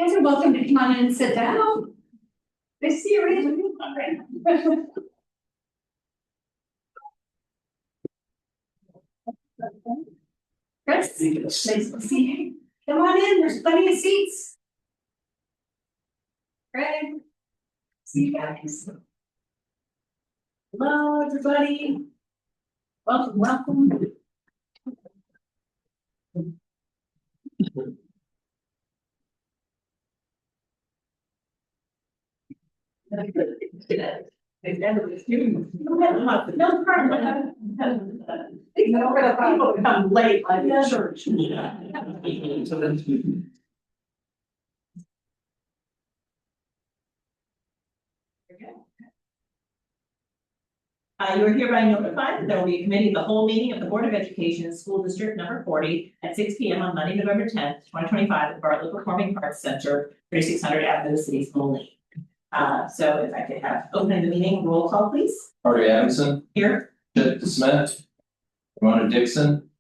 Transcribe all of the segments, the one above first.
Guys are welcome to come on in and sit down. Nice to see you, Rachel. Chris, nice to see you. Come on in, there's plenty of seats. Greg, see you guys. Hello, everybody. Welcome, welcome. No problem. Ignore the people who come late like the church. You are hereby notified that there will be a committee of the whole meeting of the Board of Education, School District Number 40 at 6 p.m. on Monday, November 10th, 2025 at Bartlett Performing Arts Center, 3600 Avenue, City School Lane. So if I could have opening the meeting, roll call, please. Harvey Adamson. Here. Chip DeSmet. Ramona Dixon.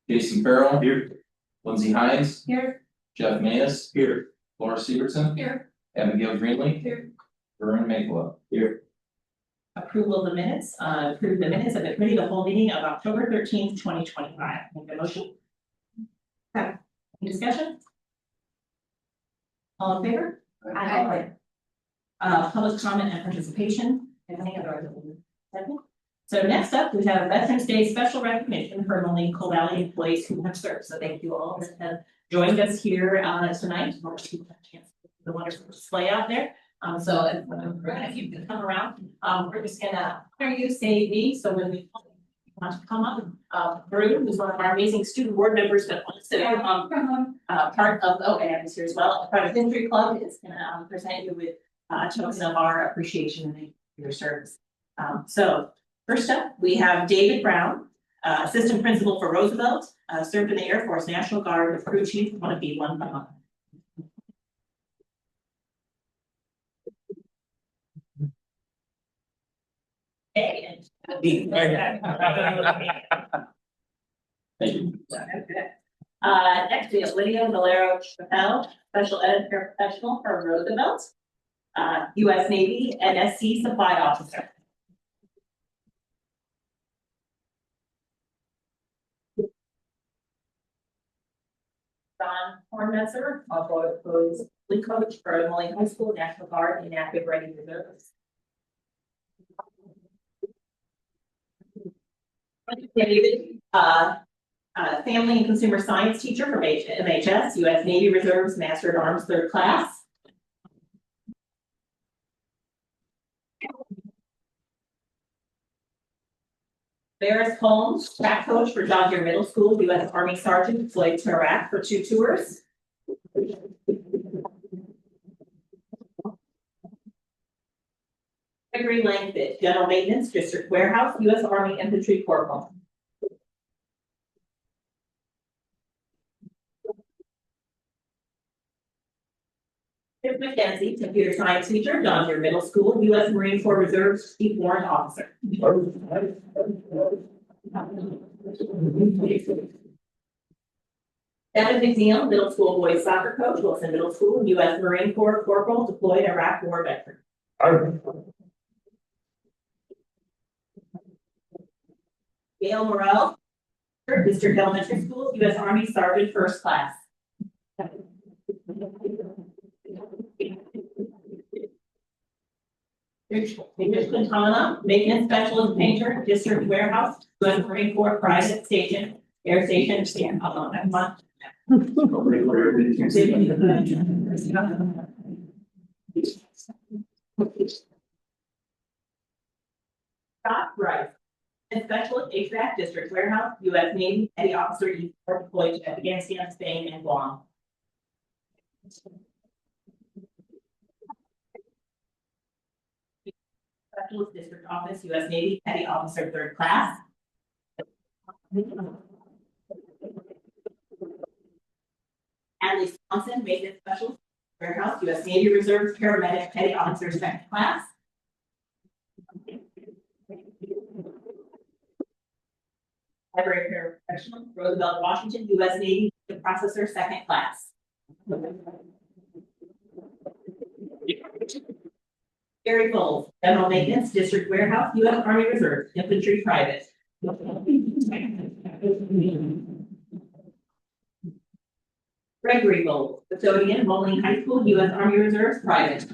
Jason Farrell. Here. Lindsay Hines. Here. Jeff Manis. Here. Laura Severson. Here. Abigail Greenlee. Here. Varun Makela. Here. Approval of the minutes, approve the minutes of the committee of the whole meeting of October 13th, 2025. Make a motion. Okay. Any discussion? All in favor? Aye. Public comment and participation. Any other? So next up, we have Veterans Day special recognition for Moline Coal Valley employees who have served. So thank you all that have joined us here tonight. Of course, you have a chance to see the wonderful display out there. So if you can come around, we're just gonna honor you, say me. So when we want to come up, Varun, who's one of our amazing student board members, but also part of OAM is here as well. Private History Club is gonna present you with a token of our appreciation and your service. So first up, we have David Brown, assistant principal for Roosevelt, served in the Air Force National Guard, the crew chief, one of B1 Vermont. Thank you. Next we have Lydia Valero Chappelle, special ed professional for Roosevelt, U.S. Navy NSC supply officer. Don Hornmetzer, also coach for Moline High School, National Guard, and active ready reserves. David, family and consumer science teacher from MHS, U.S. Navy Reserves, Master at Arms, 3rd class. Barris Holmes, track coach for John Deere Middle School, U.S. Army Sergeant, deployed to Iraq for 2 tours. Gregory Langford, General Maintenance, District Warehouse, U.S. Army Infantry Corporal. Chip McKenzie, Computer Science teacher, John Deere Middle School, U.S. Marine Corps Reserve Chief Warrant Officer. Devin McNeil, Middle School boys soccer coach, Wilson Middle School, U.S. Marine Corps Corporal, deployed Iraq War veteran. Gail Morrell, District Elementary School, U.S. Army Sergeant, 1st class. Rich Quintana, Maintenance Specialist Painter, District Warehouse, U.S. Marine Corps Private Station, Air Station, stand up on that one. Scott Rice, Specialist HVAC, District Warehouse, U.S. Navy, Petty Officer, deployed to Afghanistan, Spain, and Guam. Specialist District Office, U.S. Navy, Petty Officer, 3rd class. Adley Swanson, Maintenance Specialist, Warehouse, U.S. Navy Reserve, Paramedic, Petty Officer, 2nd class. Library Paraprofessional, Roosevelt, Washington, U.S. Navy, Processor, 2nd class. Gary Cole, General Maintenance, District Warehouse, U.S. Army Reserve, Infantry Private. Gregory Cole, Custodian, Moline High School, U.S. Army Reserve, Private.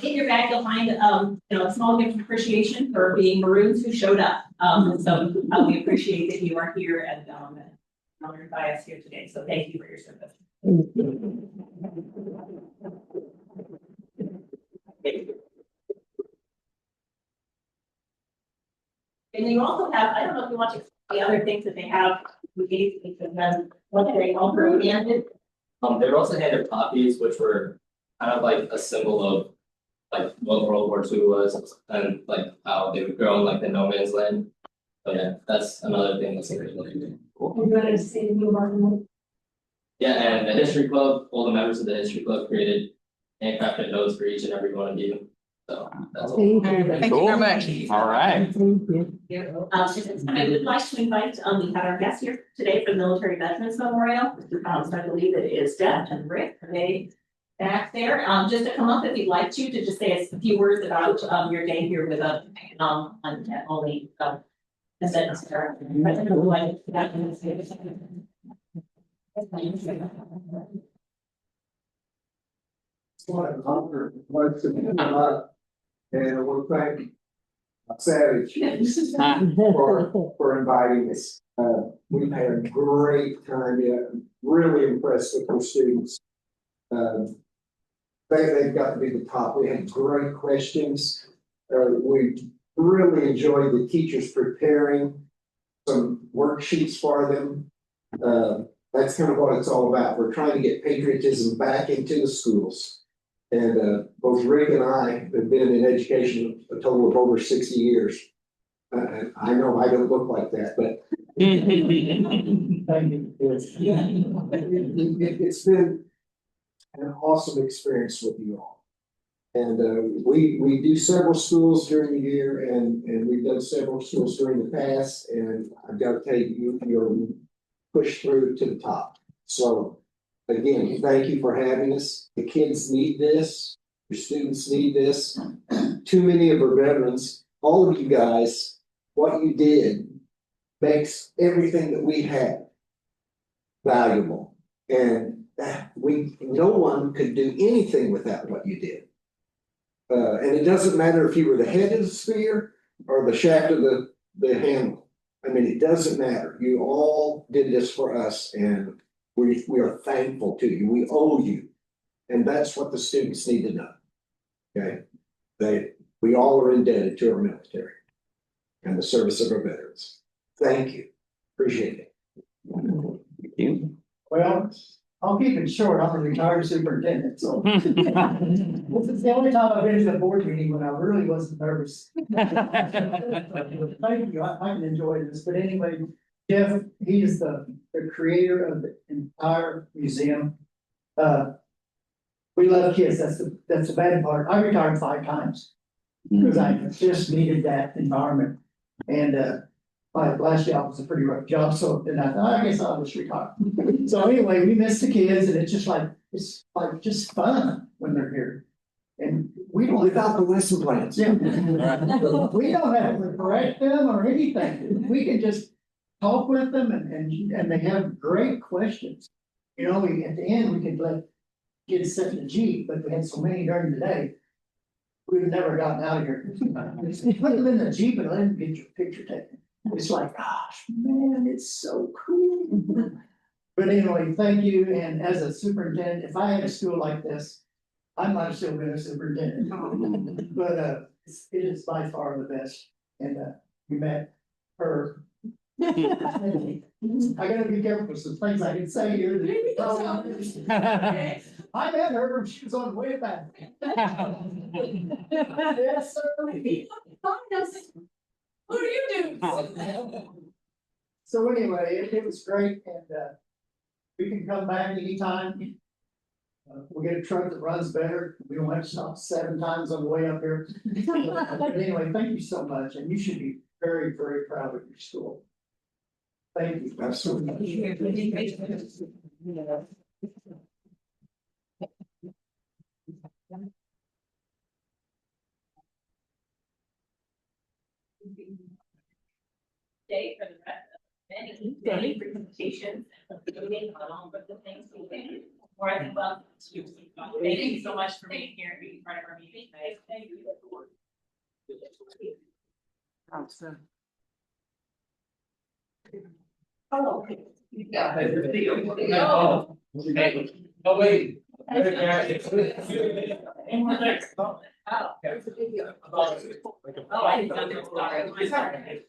In your bag, you'll find, a small gift of appreciation for being Maroons who showed up. We appreciate that you are here and, honored by us here today. So thank you for your service. And you also have, I don't know if you want to, the other things that they have, we gave, because then what they offer and They were also handed copies, which were kind of like a symbol of like what World War II was and like how they would grow in like the no man's land. But yeah, that's another thing that's really cool. Yeah, and the history club, all the members of the history club created handcrafted notes for each and every one of you. So that's all. Thank you very much. All right. I would like to invite, we had our guests here today for the Military Veterans Memorial. So I believe it is Deb and Rick, they back there, just to come up if you'd like to just say a few words about, your day here with us, on only, a sentence there. What an honor, what to be about, and I want to thank Savage for inviting us. We've had a great time, really impressed with our students. They've got to be the top. We had great questions. We really enjoyed the teachers preparing some worksheets for them. That's kind of what it's all about. We're trying to get patriotism back into the schools. And both Rick and I have been in education a total of over 60 years. I know I don't look like that, but it's been an awesome experience with you all. And we do several schools during the year, and we've done several schools during the past. And I've got to tell you, you're pushed through to the top. So again, thank you for having us. The kids need this. Your students need this. Too many of our veterans, all of you guys, what you did makes everything that we have valuable. And no one could do anything without what you did. And it doesn't matter if you were the head of the spear or the shaft of the handle. I mean, it doesn't matter. You all did this for us, and we are thankful to you. We owe you. And that's what the students need to know. Okay. We all are indebted to our military and the service of our veterans. Thank you. Appreciate it. Thank you. Well, I'll keep it short. I'm a retired superintendent, so. This is the only time I've been to a board meeting when I really wasn't nervous. Thank you. I can enjoy this, but anyway, Jeff, he is the creator of the entire museum. We love kids. That's the bad part. I retired 5 times because I just needed that environment. And my last job was a pretty rough job, so then I thought, I guess I'll just retire. So anyway, we miss the kids, and it's like just fun when they're here. And we don't Without the lesson plans. Yeah. We don't have to correct them or anything. We can just talk with them, and they have great questions. You know, at the end, we could let kids sit in the Jeep, but we had so many during the day. We've never gotten out of here. Put them in the Jeep and let them get your picture taken. It's like, gosh, man, it's so cool. But anyway, thank you. And as a superintendent, if I had a school like this, I might have still been a superintendent. But it is by far the best. And we met her. I gotta be careful with some things I can say here. I met her when she was on the way back. Yes, sir. What do you do? So anyway, it was great, and we can come back anytime. We'll get a truck that runs better. We don't have to stop 7 times on the way up here. But anyway, thank you so much, and you should be very, very proud of your school. Thank you. Absolutely. Day for the rest of many presentations and on all of the things we do. Or I think, well, thank you so much for being here and being part of our meeting tonight. Thank you. Oh. Oh, wait. Oh, I didn't know there was sorry.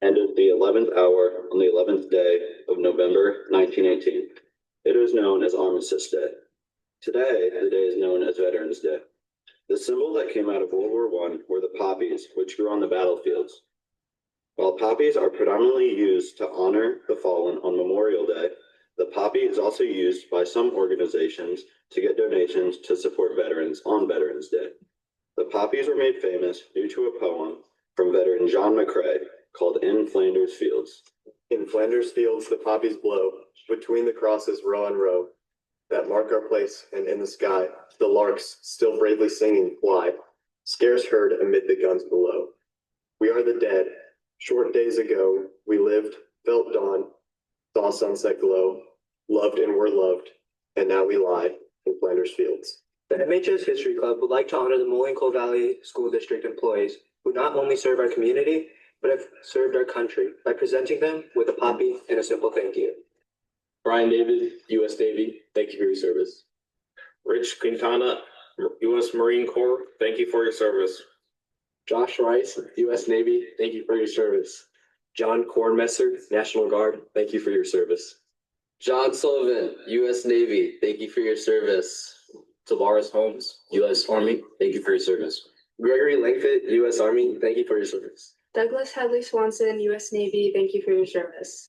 And of the 11th hour on the 11th day of November 1918. It was known as Armistice Day. Today, the day is known as Veterans Day. The symbol that came out of World War I were the poppies, which grew on the battlefields. While poppies are predominantly used to honor the fallen on Memorial Day, the poppy is also used by some organizations to get donations to support veterans on Veterans Day. The poppies were made famous due to a poem from veteran John McCrae called In Flanders Fields. In Flanders fields the poppies blow, between the crosses row on row, that mark our place, and in the sky, the larks, still bravely singing, fly, scarce heard amid the guns below. We are the dead. Short days ago, we lived, felt dawn, saw sunset glow, loved and were loved, and now we lie in Flanders fields. The MHS History Club would like to honor the Moline Coal Valley School District employees who not only serve our community, but have served our country by presenting them with a poppy and a simple thank you. Brian David, U.S. Navy, thank you for your service. Rich Quintana, U.S. Marine Corps, thank you for your service. Josh Rice, U.S. Navy, thank you for your service. John Kornmesser, National Guard, thank you for your service. John Sullivan, U.S. Navy, thank you for your service. Tavares Holmes, U.S. Army, thank you for your service. Gregory Langford, U.S. Army, thank you for your service. Douglas Hadley Swanson, U.S. Navy, thank you for your service.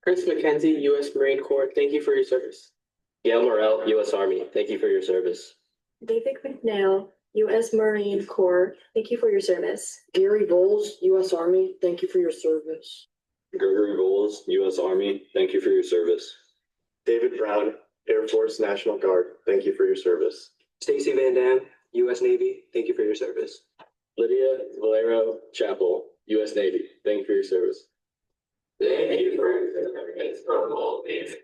Chris McKenzie, U.S. Marine Corps, thank you for your service. Gail Morrell, U.S. Army, thank you for your service. David McNeil, U.S. Marine Corps, thank you for your service. Gary Voles, U.S. Army, thank you for your service. Gregory Voles, U.S. Army, thank you for your service. David Brown, Air Force National Guard, thank you for your service. Stacy Van Dam, U.S. Navy, thank you for your service. Lydia Valero Chapel, U.S. Navy, thank you for your service. Thank you for your service from all these.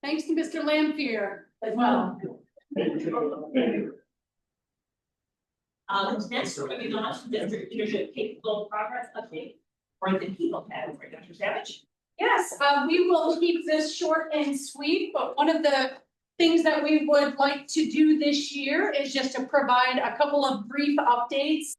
Thanks to Mr. Lampier. As well. Next, we're moving on to district leadership capable progress update for the people category. Dr. Savage? Yes, we will keep this short and sweet, but one of the things that we would like to do this year is just to provide a couple of brief updates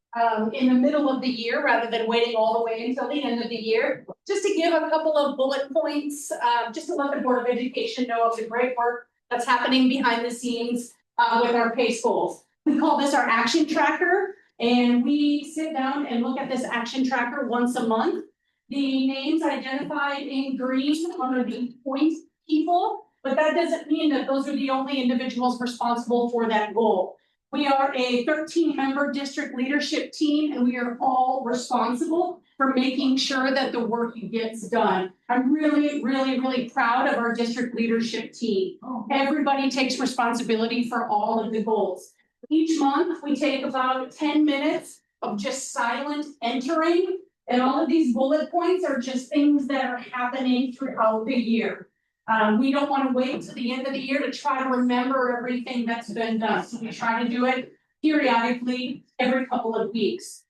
in the middle of the year rather than waiting all the way until the end of the year. Just to give a couple of bullet points, just to let the Board of Education know of the great work that's happening behind the scenes with our PACE goals. We call this our action tracker, and we sit down and look at this action tracker once a month. The names identified in green are the point people, but that doesn't mean that those are the only individuals responsible for that goal. We are a 13-member district leadership team, and we are all responsible for making sure that the work gets done. I'm really, really, really proud of our district leadership team. Everybody takes responsibility for all of the goals. Each month, we take about 10 minutes of just silent entering, and all of these bullet points are just things that are happening throughout the year. We don't want to wait till the end of the year to try to remember everything that's been done. So we try to do it periodically every couple of weeks.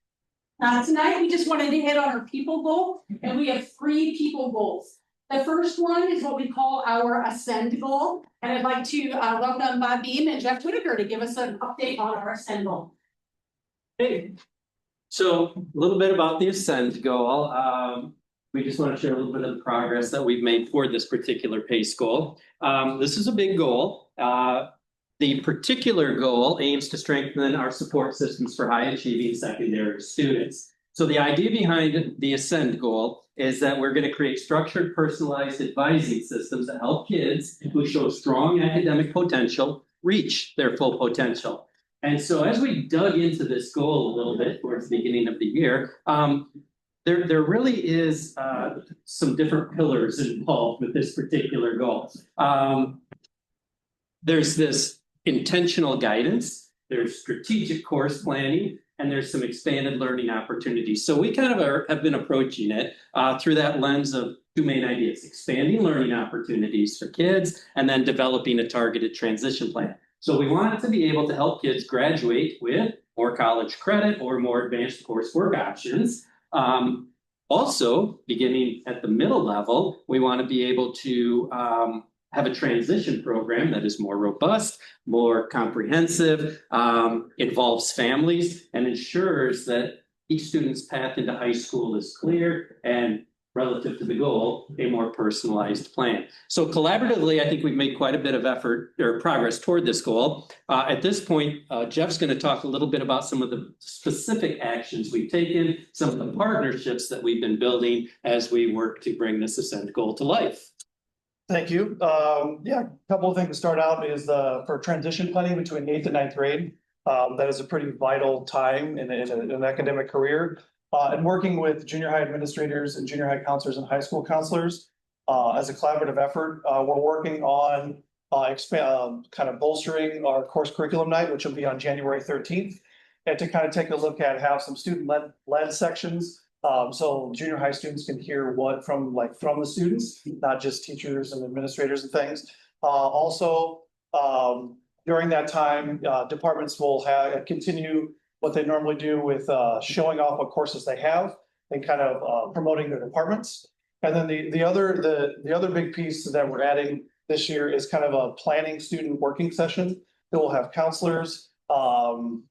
Tonight, we just wanted to hit on our people goal, and we have 3 people goals. The first one is what we call our Ascend goal, and I'd like to welcome Bob Beam and Jeff Whitaker to give us an update on our Ascend goal. Hey, so a little bit about the Ascend goal. We just want to share a little bit of the progress that we've made for this particular PACE goal. This is a big goal. The particular goal aims to strengthen our support systems for high achieving secondary students. So the idea behind the Ascend goal is that we're going to create structured, personalized advising systems that help kids who show strong academic potential reach their full potential. And so as we dug into this goal a little bit towards the beginning of the year, there really is some different pillars involved with this particular goal. There's this intentional guidance, there's strategic course planning, and there's some expanded learning opportunities. So we kind of have been approaching it through that lens of two main ideas: expanding learning opportunities for kids, and then developing a targeted transition plan. So we want it to be able to help kids graduate with more college credit or more advanced coursework options. Also, beginning at the middle level, we want to be able to have a transition program that is more robust, more comprehensive, involves families, and ensures that each student's path into high school is clear and, relative to the goal, a more personalized plan. So collaboratively, I think we've made quite a bit of effort or progress toward this goal. At this point, Jeff's going to talk a little bit about some of the specific actions we've taken, some of the partnerships that we've been building as we work to bring this Ascend goal to life. Thank you. Yeah, a couple of things to start out is for transition planning between 8th and 9th grade. That is a pretty vital time in an academic career. And working with junior high administrators and junior high counselors and high school counselors as a collaborative effort, we're working on kind of bolstering our course curriculum night, which will be on January 13th, and to kind of take a look at have some student-led sections. So junior high students can hear what from the students, not just teachers and administrators and things. Also, during that time, departments will continue what they normally do with showing off what courses they have and kind of promoting their departments. And then the other big piece that we're adding this year is kind of a planning student working session that will have counselors and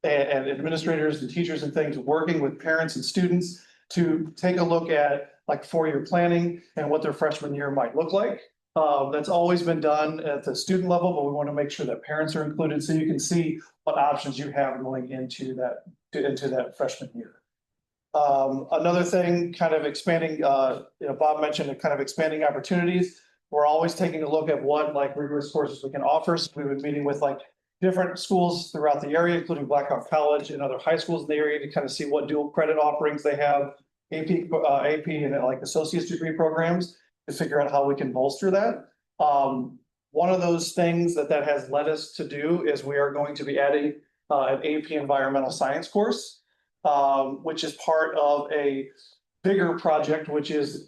administrators and teachers and things working with parents and students to take a look at like 4-year planning and what their freshman year might look like. That's always been done at the student level, but we want to make sure that parents are included so you can see what options you have going into that freshman year. Another thing, kind of expanding, Bob mentioned kind of expanding opportunities. We're always taking a look at what like rigorous courses we can offer. So we've been meeting with like different schools throughout the area, including Blackhawk College and other high schools in the area to kind of see what dual credit offerings they have, AP and like associate's degree programs to figure out how we can bolster that. One of those things that has led us to do is we are going to be adding an AP environmental science course, which is part of a bigger project, which is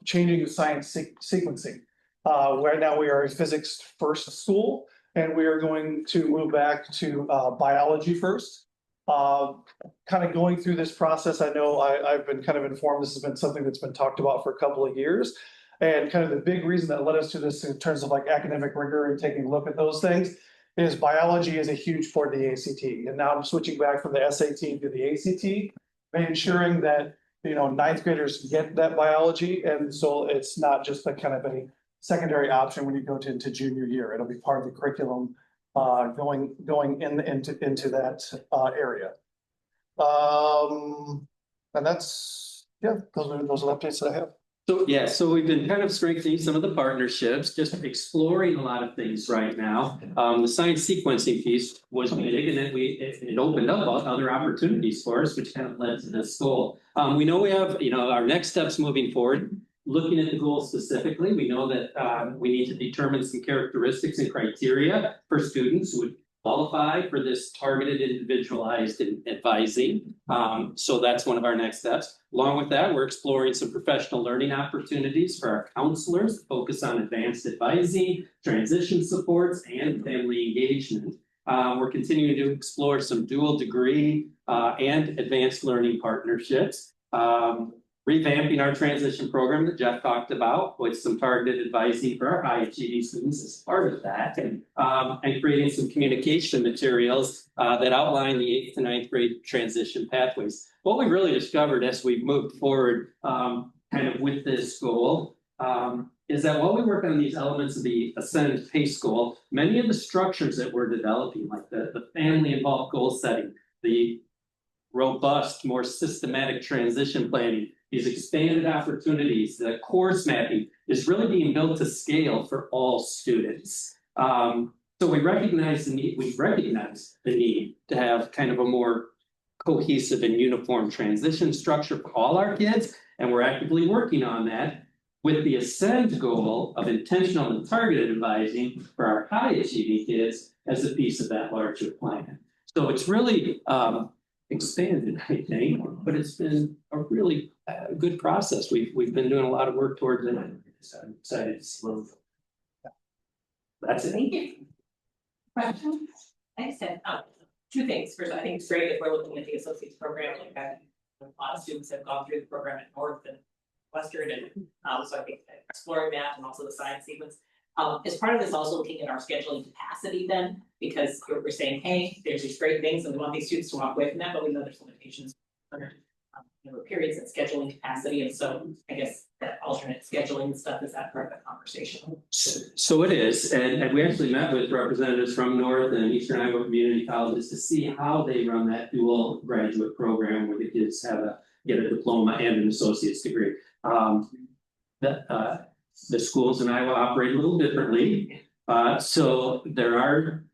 changing the science sequencing. Right now we are a physics first school, and we are going to move back to biology first. Kind of going through this process, I know I've been kind of informed this has been something that's been talked about for a couple of years. And kind of the big reason that led us to this in terms of like academic rigor and taking a look at those things is biology is a huge part of the ACT. And now I'm switching back from the SAT to the ACT, and ensuring that, 9th graders get that biology. And so it's not just a kind of a secondary option when you go into junior year. It'll be part of the curriculum going into that area. And that's, yeah, those are the updates that I have. So we've been kind of strengthening some of the partnerships, just exploring a lot of things right now. The science sequencing piece was big, and then it opened up other opportunities for us, which kind of led to this goal. We know we have, our next steps moving forward. Looking at the goal specifically, we know that we need to determine some characteristics and criteria for students who would qualify for this targeted individualized advising. So that's one of our next steps. Along with that, we're exploring some professional learning opportunities for our counselors to focus on advanced advising, transition supports, and family engagement. We're continuing to explore some dual degree and advanced learning partnerships. Revamping our transition program that Jeff talked about with some targeted advising for our high achieving students as part of that, and creating some communication materials that outline the 8th to 9th grade transition pathways. What we've really discovered as we've moved forward kind of with this goal is that while we work on these elements of the Ascend PACE goal, many of the structures that we're developing, like the family involved goal setting, the robust, more systematic transition planning, these expanded opportunities, the course mapping is really being built to scale for all students. So we recognize the need to have kind of a more cohesive and uniform transition structure for all our kids, and we're actively working on that with the Ascend goal of intentional and targeted advising for our high achieving kids as a piece of that larger plan. So it's really expanded, I think, but it's been a really good process. We've been doing a lot of work towards it. So I'm excited to see. That's it. Thank you. Questions? Thanks, Ted. Two things. First, I think it's great that we're looking at the associates program like that. A lot of students have gone through the program at North and Western, and so I think exploring that and also the science sequence. As part of this, also looking at our scheduling capacity then, because we're saying, hey, there's these great things and we want these students to walk away from that, but we know there's limitations. Periods and scheduling capacity, and so I guess that alternate scheduling stuff, is that part of the conversation? So it is, and we actually met with representatives from North and Eastern Iowa community colleges to see how they run that dual graduate program where the kids get a diploma and an associate's degree. The schools in Iowa operate a little differently, so there are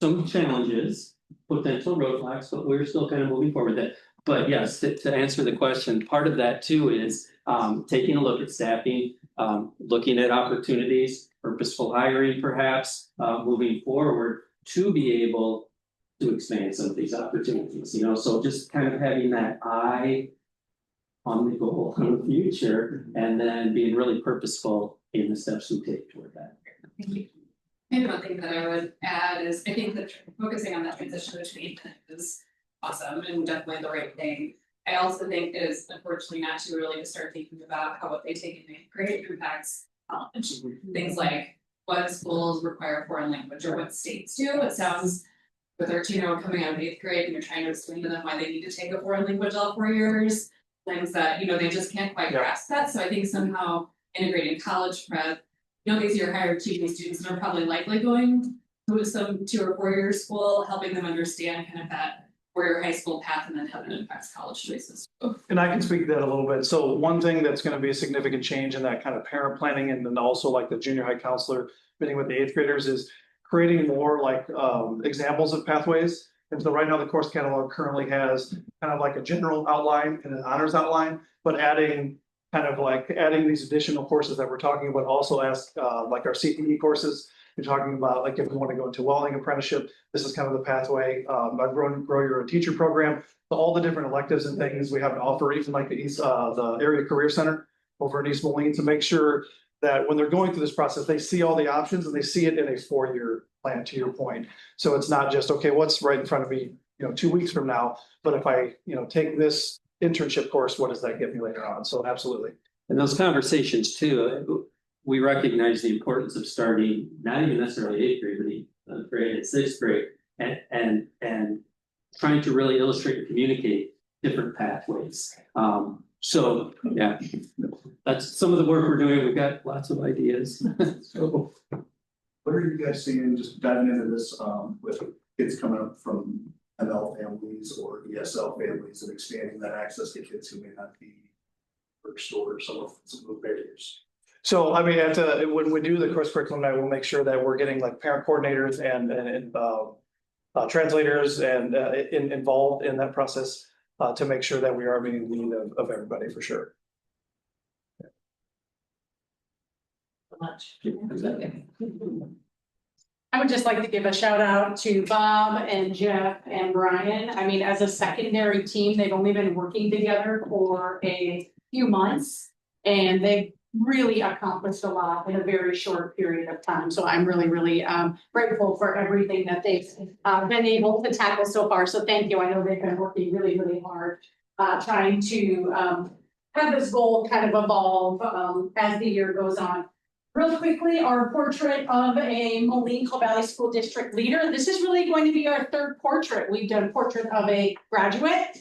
some challenges, potential roadblocks, but we're still kind of moving forward with that. But yes, to answer the question, part of that too is taking a look at staffing, looking at opportunities, purposeful hiring perhaps, moving forward to be able to expand some of these opportunities, so just kind of having that eye on the goal in the future and then being really purposeful in the steps we take toward that. Thank you. Maybe one thing that I would add is I think that focusing on that transition between is awesome and definitely the right thing. I also think it is unfortunately not too early to start thinking about how what they take in 8th grade impacts college. Things like what schools require foreign language or what states do. It sounds with our 13-year-old coming out of 8th grade and you're trying to explain to them why they need to take a foreign language all 4 years, things that they just can't quite grasp that. So I think somehow integrating college prep, these are your higher achieving students that are probably likely going to some 2 or 4 year school, helping them understand kind of that your high school path and then how it impacts college choices. And I can speak to that a little bit. So one thing that's going to be a significant change in that kind of parent planning and then also like the junior high counselor meeting with the 8th graders is creating more like examples of pathways. And so right now the course catalog currently has kind of like a general outline and an honors outline, but adding these additional courses that we're talking about, also ask like our CPE courses. You're talking about like if we want to go into welding apprenticeship, this is kind of the pathway. I've grow your teacher program, so all the different electives and things we have to offer, even like the area career center over in East Moline, to make sure that when they're going through this process, they see all the options and they see it in a 4-year plan, to your point. So it's not just, okay, what's right in front of me, 2 weeks from now, but if I, take this internship course, what does that get me later on? So absolutely. And those conversations too, we recognize the importance of starting not even necessarily 8th grade, but 7th grade and 6th grade, and trying to really illustrate and communicate different pathways. So yeah, that's some of the work we're doing. We've got lots of ideas. So, what are you guys seeing, just diving into this with kids coming up from ML families or ESL families and expanding that access to kids who may not be first or some of the barriers? So I mean, when we do the course curriculum night, we'll make sure that we're getting like parent coordinators and translators and involved in that process to make sure that we are meeting the need of everybody for sure. Much. I would just like to give a shout out to Bob and Jeff and Brian. I mean, as a secondary team, they've only been working together for a few months and they've really accomplished a lot in a very short period of time. So I'm really, really grateful for everything that they've been able to tackle so far. So thank you. I know they've been working really, really hard trying to have this goal kind of evolve as the year goes on. Real quickly, our portrait of a Moline-Cole Valley School District leader. This is really going to be our 3rd portrait. We've done portrait of a graduate,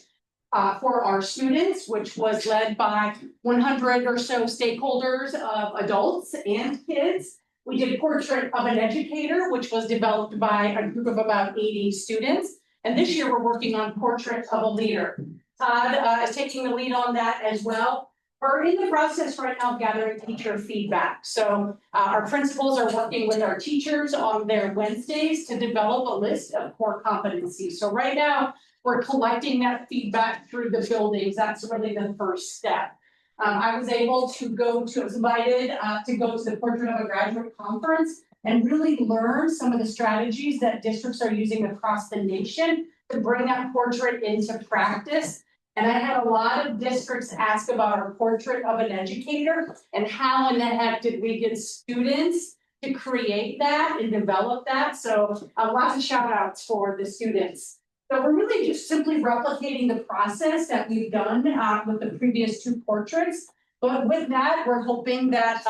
for our students, which was led by 100 or so stakeholders of adults and kids. We did Portrait of an Educator, which was developed by a group of about 80 students. And this year we're working on Portrait of a Leader. Todd is taking the lead on that as well. We're in the process right now of gathering teacher feedback. So our principals are working with our teachers on their Wednesdays to develop a list of core competencies. So right now, we're collecting that feedback through the buildings. That's really the first step. I was able to I was invited to go to the Portrait of a Graduate Conference and really learn some of the strategies that districts are using across the nation to bring that portrait into practice. And I had a lot of districts ask about our Portrait of an Educator and how in the heck did we get students to create that and develop that. So lots of shout outs for the students. So we're really just simply replicating the process that we've done with the previous two portraits. But with that, we're hoping that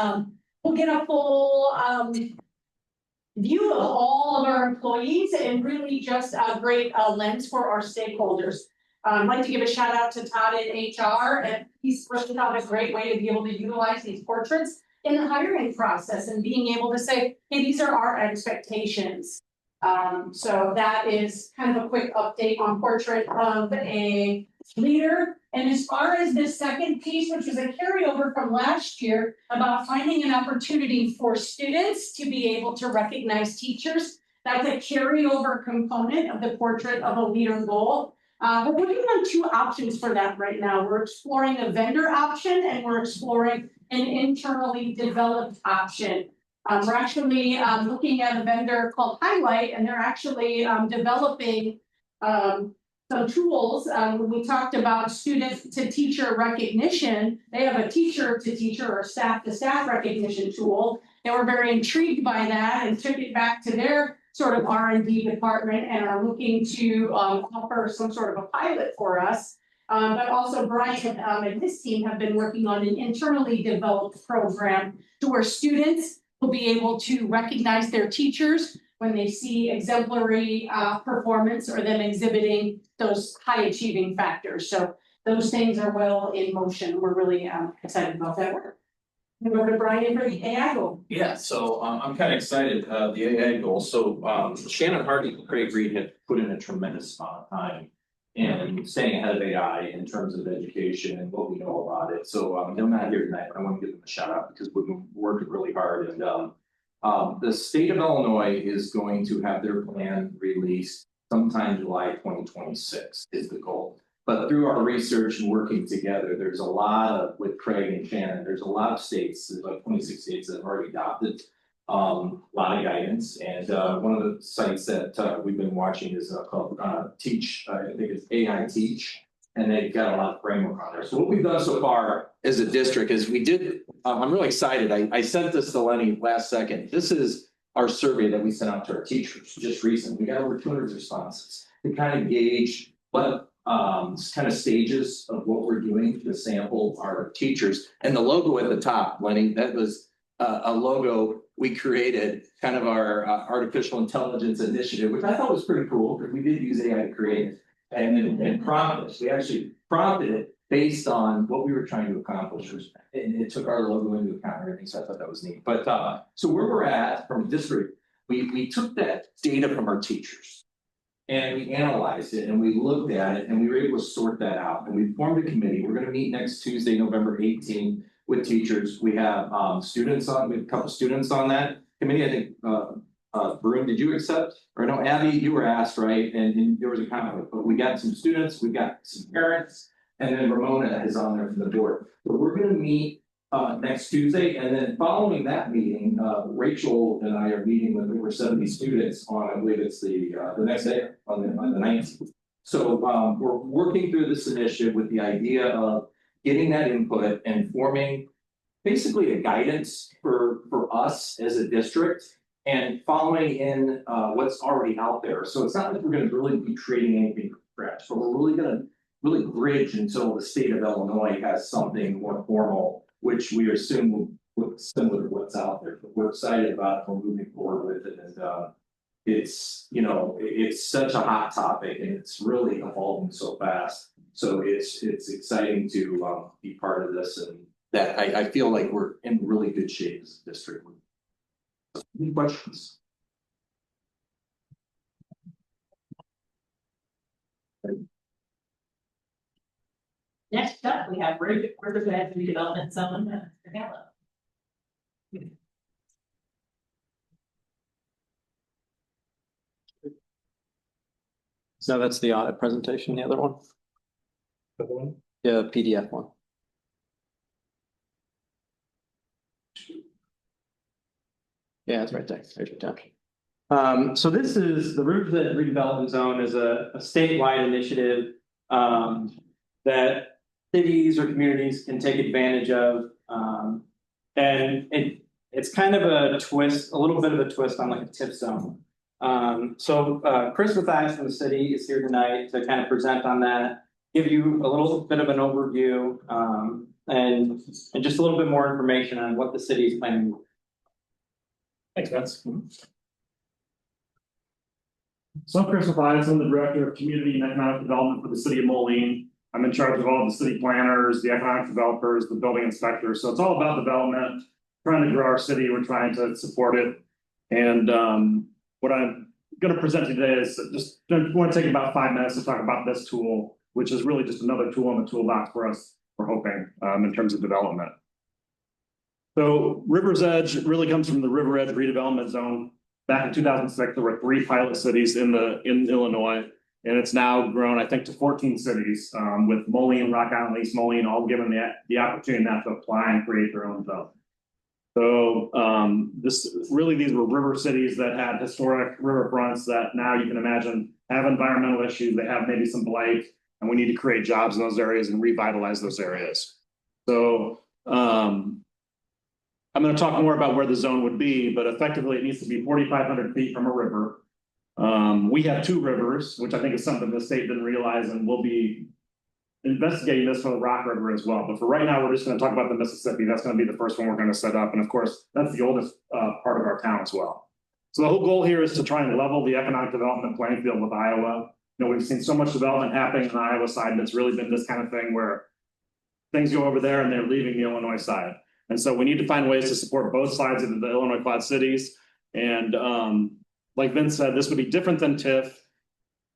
we'll get a full view of all of our employees and really just a great lens for our stakeholders. I'd like to give a shout out to Todd in HR, and he's really found a great way to be able to utilize these portraits in the hiring process and being able to say, hey, these are our expectations. So that is kind of a quick update on Portrait of a Leader. And as far as this second piece, which was a carryover from last year about finding an opportunity for students to be able to recognize teachers, that's a carryover component of the Portrait of a Leader goal. We're working on two options for that right now. We're exploring a vendor option and we're exploring an internally developed option. We're actually looking at a vendor called Highlight, and they're actually developing some tools. When we talked about student to teacher recognition, they have a teacher to teacher or staff to staff recognition tool. They were very intrigued by that and took it back to their sort of R&D department and are looking to offer some sort of a pilot for us. But also Brian and his team have been working on an internally developed program to where students will be able to recognize their teachers when they see exemplary performance or them exhibiting those high achieving factors. So those things are well in motion. We're really excited about that work. Move over to Brian for the AI goal. Yeah, so I'm kind of excited, the AI goal, so Shannon Hardy and Craig Reed have put in a tremendous amount of time in staying ahead of AI in terms of education and what we know about it. So they're not here tonight, but I want to give them a shout out because we've been working really hard. And the state of Illinois is going to have their plan released sometime July 2026 is the goal. But through our research and working together, there's a lot of, with Craig and Shannon, there's a lot of states, there's like 26 states that have already adopted a lot of guidance. And one of the sites that we've been watching is called Teach, I think it's AI Teach, and they've got a lot of framework on there. So what we've done so far as a district is we did, I'm really excited. I sent this to Lenny last second. This is our survey that we sent out to our teachers just recently. We got over 200 responses to kind of gauge what kind of stages of what we're doing to sample our teachers. And the logo at the top, Lenny, that was a logo we created, kind of our artificial intelligence initiative, which I thought was pretty cool because we did use AI to create it and prompt it. We actually prompted it based on what we were trying to accomplish, and it took our logo into account and everything. So I thought that was neat. But so where we're at from a district, we took that data from our teachers. And we analyzed it and we looked at it and we were able to sort that out. And we formed a committee. We're going to meet next Tuesday, November 18th with teachers. We have students on, we have a couple students on that committee. I think Broom, did you accept? Or no, Abby, you were asked, right? And there was a conflict, but we got some students, we got some parents, and then Ramona is on there from the board. But we're going to meet next Tuesday, and then following that meeting, Rachel and I are meeting with over 70 students on, I believe it's the next day on the 19th. So we're working through this initiative with the idea of getting that input and forming basically a guidance for us as a district and following in what's already out there. So it's not like we're going to really be creating anything from scratch, but we're really going to bridge until the state of Illinois has something more formal, which we assume will look similar to what's out there. But we're excited about it. We're moving forward with it. And it's, you know, it's such a hot topic and it's really evolving so fast. So it's exciting to be part of this, and that I feel like we're in really good shape as a district. Any questions? Next up, we have Riverbed redevelopment zone, Mr. Gallo. So that's the audit presentation, the other one? Yeah, PDF one. Yeah, it's right there. There's your tab. So this is the Riverbed redevelopment zone is a statewide initiative that cities or communities can take advantage of. And it's kind of a twist, a little bit of a twist on like a TIF zone. So Chris Mathias from the city is here tonight to kind of present on that, give you a little bit of an overview, and just a little bit more information on what the city is planning. Thanks, Vince. So I'm Chris Mathias, I'm the Director of Community and Economic Development for the City of Moline. I'm in charge of all the city planners, the economic developers, the building inspectors. So it's all about development, trying to grow our city, we're trying to support it. And what I'm going to present today is just want to take about 5 minutes to talk about this tool, which is really just another tool in the toolbox for us, we're hoping, in terms of development. So River's Edge really comes from the River Edge redevelopment zone. Back in 2006, there were 3 pilot cities in Illinois, and it's now grown, I think, to 14 cities, with Moline, Rock Island, East Moline, all given the opportunity now to apply and create their own zone. So these were river cities that had historic riverfronts that now you can imagine have environmental issues. They have maybe some blight, and we need to create jobs in those areas and revitalize those areas. So I'm going to talk more about where the zone would be, but effectively it needs to be 4,500 feet from a river. We have 2 rivers, which I think is something the state didn't realize, and we'll be investigating this for the Rock River as well. But for right now, we're just going to talk about the Mississippi. That's going to be the first one we're going to set up. And of course, that's the oldest part of our town as well. So the whole goal here is to try and level the economic development playing field with Iowa. You know, we've seen so much development happening on the Iowa side, and it's really been this kind of thing where things go over there and they're leaving the Illinois side. And so we need to find ways to support both sides of the Illinois Quad Cities. And like Vince said, this would be different than TIF.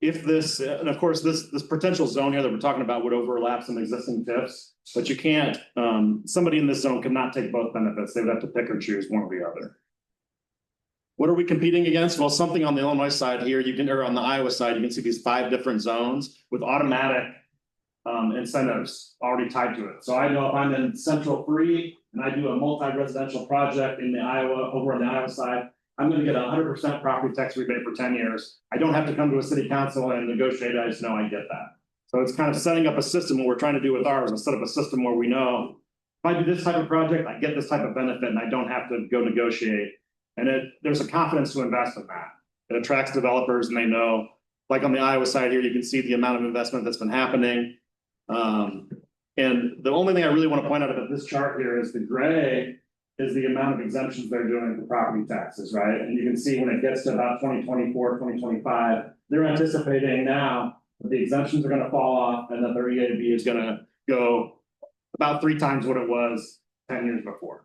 If this, and of course, this potential zone here that we're talking about would overlap some existing TIFs, but you can't, somebody in this zone cannot take both benefits. They would have to pick or choose one or the other. What are we competing against? Well, something on the Illinois side here, or on the Iowa side, you can see these 5 different zones with automatic incentives already tied to it. So I know if I'm in Central 3 and I do a multi-residential project in the over on the Iowa side, I'm going to get 100% property tax rebate for 10 years. I don't have to come to a city council and negotiate. I just know I get that. So it's kind of setting up a system. What we're trying to do with ours is set up a system where we know if I do this type of project, I get this type of benefit and I don't have to go negotiate. And there's a confidence to invest in that. It attracts developers and they know, like on the Iowa side here, you can see the amount of investment that's been happening. And the only thing I really want to point out about this chart here is the gray is the amount of exemptions they're doing for property taxes, right? And you can see when it gets to about 2024, 2025, they're anticipating now that the exemptions are going to fall off and that their EAB is going to go about 3 times what it was 10 years before.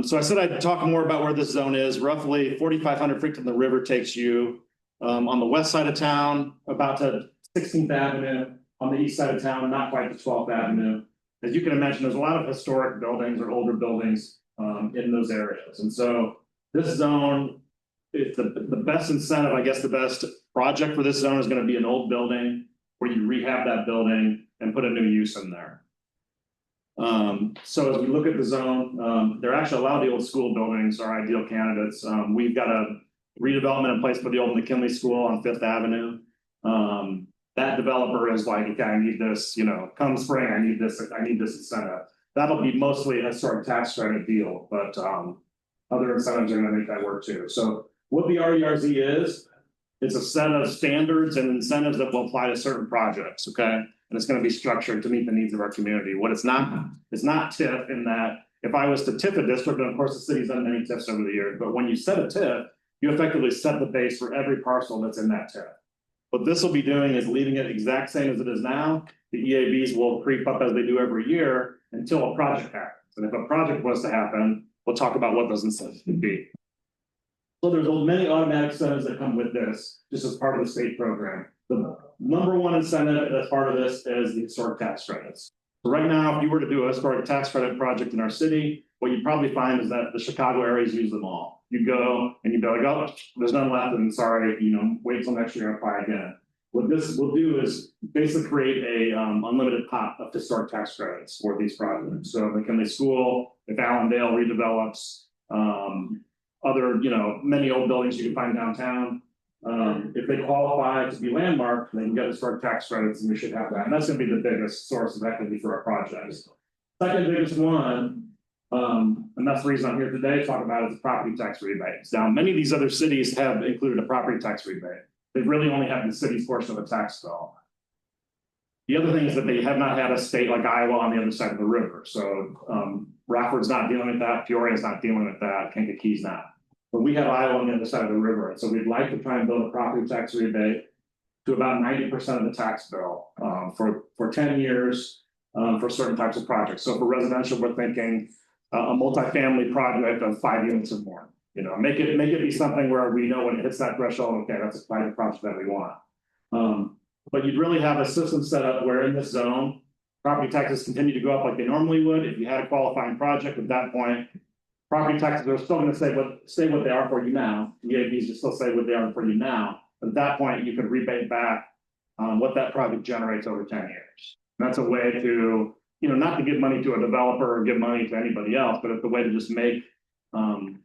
So I said I'd talk more about where this zone is. Roughly 4,500 feet from the river takes you on the west side of town, about to 16th Avenue. On the east side of town, not quite to 12th Avenue. As you can imagine, there's a lot of historic buildings or older buildings in those areas. And so this zone, if the best incentive, I guess the best project for this zone is going to be an old building where you rehab that building and put a new use in there. So as we look at the zone, they're actually a lot of the old school buildings are ideal candidates. We've got a redevelopment in place for the old McKinley School on 5th Avenue. That developer is like, okay, I need this, you know, come spring, I need this incentive. That'll be mostly a sort of tax credit deal, but other incentives are going to make that work too. So what the RERZ is, it's a set of standards and incentives that will apply to certain projects, okay? And it's going to be structured to meet the needs of our community. What it's not TIF in that if I was to TIF a district, and of course the city's done many TIFs over the years, but when you set a TIF, you effectively set the base for every parcel that's in that TIF. What this will be doing is leaving it exact same as it is now. The EABs will creep up as they do every year until a project happens. And if a project was to happen, we'll talk about what those incentives would be. So there's many automatic incentives that come with this, just as part of the state program. The number one incentive as part of this is the historic tax credits. So right now, if you were to do a historic tax credit project in our city, what you'd probably find is that the Chicago areas use them all. You'd go and you'd be like, oh, there's none left, and sorry, wait till next year and apply again. What this will do is basically create a unlimited pot of historic tax credits for these projects. So McKinley School, if Allendale redevelops, other, many old buildings you can find downtown. If they qualify to be landmarked, they can get historic tax credits, and we should have that. And that's going to be the biggest source of equity for our projects. Second biggest one, and that's the reason I'm here today to talk about is the property tax rebates. Now, many of these other cities have included a property tax rebate. They really only have the city's portion of the tax bill. The other thing is that they have not had a state like Iowa on the other side of the river. So Rockford's not dealing with that. Peoria's not dealing with that. Kentucky's not. But we have Iowa on the other side of the river. So we'd like to try and build a property tax rebate to about 90% of the tax bill for 10 years for certain types of projects. So for residential, we're thinking a multifamily project of 5 units or more. Make it be something where we know when it hits that threshold, okay, that's a private project that we want. But you'd really have a system set up where in this zone, property taxes continue to go up like they normally would. If you had a qualifying project at that point, property taxes are still going to stay what they are for you now. EABs will still say what they are for you now. But at that point, you could rebate back what that project generates over 10 years. And that's a way to, not to give money to a developer or give money to anybody else, but it's a way to just make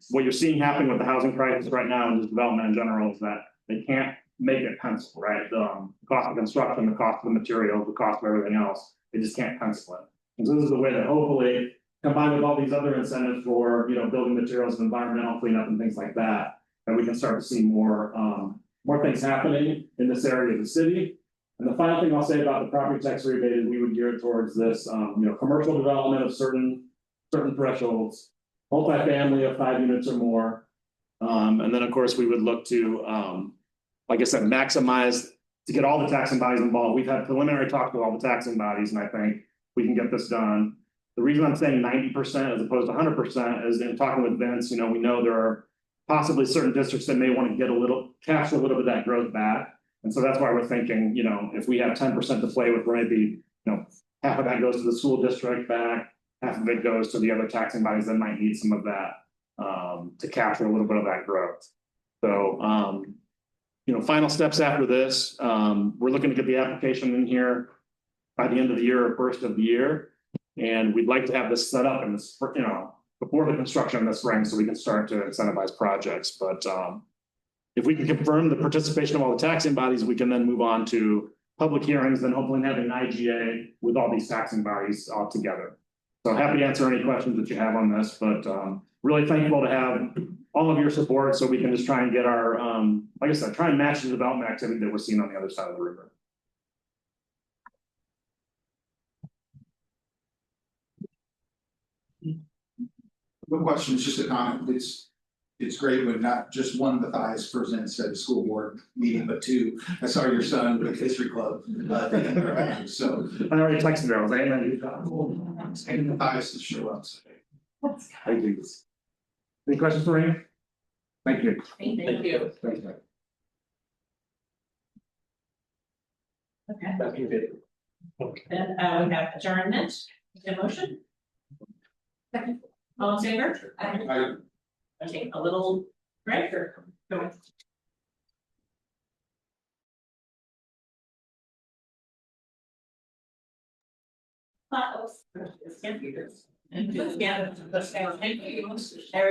what you're seeing happen with the housing crisis right now and just development in general is that they can't make it pencil, right? The cost of construction, the cost of the materials, the cost of everything else, they just can't pencil it. And so this is a way that hopefully, combined with all these other incentives for building materials and environmental cleanup and things like that, that we can start to see more things happening in this area of the city. And the final thing I'll say about the property tax rebate is we would gear towards this, commercial development of certain thresholds, multifamily of 5 units or more. And then of course we would look to, like I said, maximize to get all the taxing bodies involved. We've had preliminary talks with all the taxing bodies, and I think we can get this done. The reason I'm saying 90% as opposed to 100% is in talking with Vince, we know there are possibly certain districts that may want to capture a little bit of that growth back. And so that's why we're thinking, if we have 10% to play with, where maybe, half of that goes to the school district back, half of it goes to the other taxing bodies that might need some of that to capture a little bit of that growth. So, final steps after this, we're looking to get the application in here by the end of the year or first of the year. And we'd like to have this set up in this, before the construction in the spring, so we can start to incentivize projects. But if we can confirm the participation of all the taxing bodies, we can then move on to public hearings, then hopefully have an IGA with all these taxing bodies all together. So happy to answer any questions that you have on this, but really thankful to have all of your support so we can just try and get our, like I said, try and match the development activity that we're seeing on the other side of the river. No question, it's just a comment. It's great when not just one Matthias presents at a school board meeting, but two. I saw your son with history club. So I already texted her. I was like, hey, man, Matthias is show up. thank you. Any questions for me? Thank you. Thank you. Thank you. Okay. Thank you. Then we have adjournment. Is motion? Second. All in favor? Aye. Okay, a little break or go. There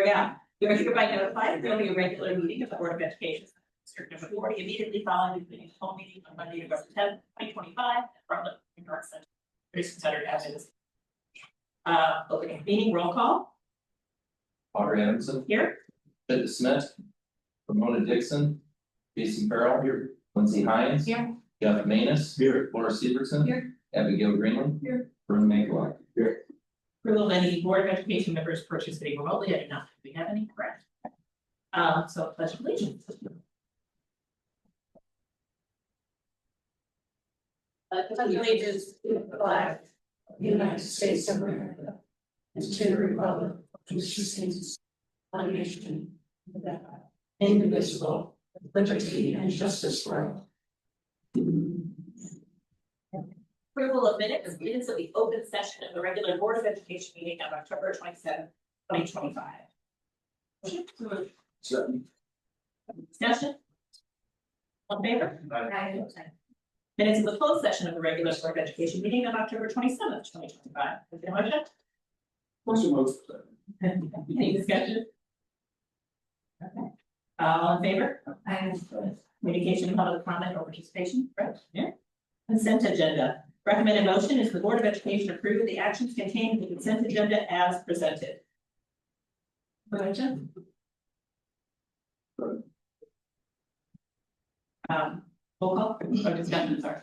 we go. You are hereby notified there will be a regular meeting of the Board of Education. District number 40 immediately following the full meeting on Monday, November 10th, 2025, from the North Center. Please consider as it is. Opening meeting, roll call. Audrey Adamson. Here. Linda Smith. Ramona Dixon. Jason Farrell. Here. Lindsay Hines. Here. Jeff Manus. Here. Laura Severson. Here. Abigail Greenland. Here. Bruce Mankiewicz. Here. Approval of any Board of Education members participating remotely. I do not think we have any, correct? So pledge of allegiance. pledge allegiance to the flag of the United States of America and to the republic which stands one nation, indivisible, with liberty and justice for all. Approval of minutes of the open session of the regular Board of Education meeting of October 27th, 2025. Discussion? All in favor? Aye. Minutes of the closed session of the regular Board of Education meeting of October 27th, 2025. Is there a motion? Any discussion? Okay. All in favor? Aye. Communication, public comment, or participation, right? Yeah. Consent agenda. Recommended motion is the Board of Education approve the actions contained in the consent agenda as presented. Motion? Roll call or discussion, sorry.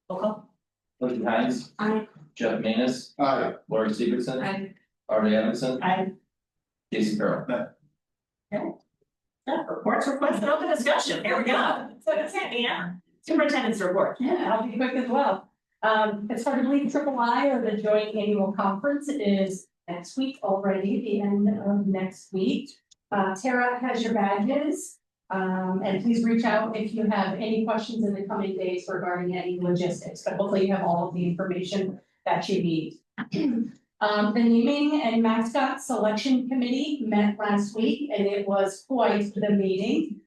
Roll call. Lindsay Hines. Aye. Jeff Manus. Aye. Lori Stevenson. Aye. Artie Adamson. Aye. Casey Farrell. Okay. Reports, requests, and open discussion. Here we go. So it's superintendent's report. Yeah, I'll be quick as well. As far as League Triple I or the joint annual conference is next week already, the end of next week. Tara has your badges. And please reach out if you have any questions in the coming days regarding any logistics, but hopefully you have all of the information that you need. The naming and mascot selection committee met last week and it was quite the meeting.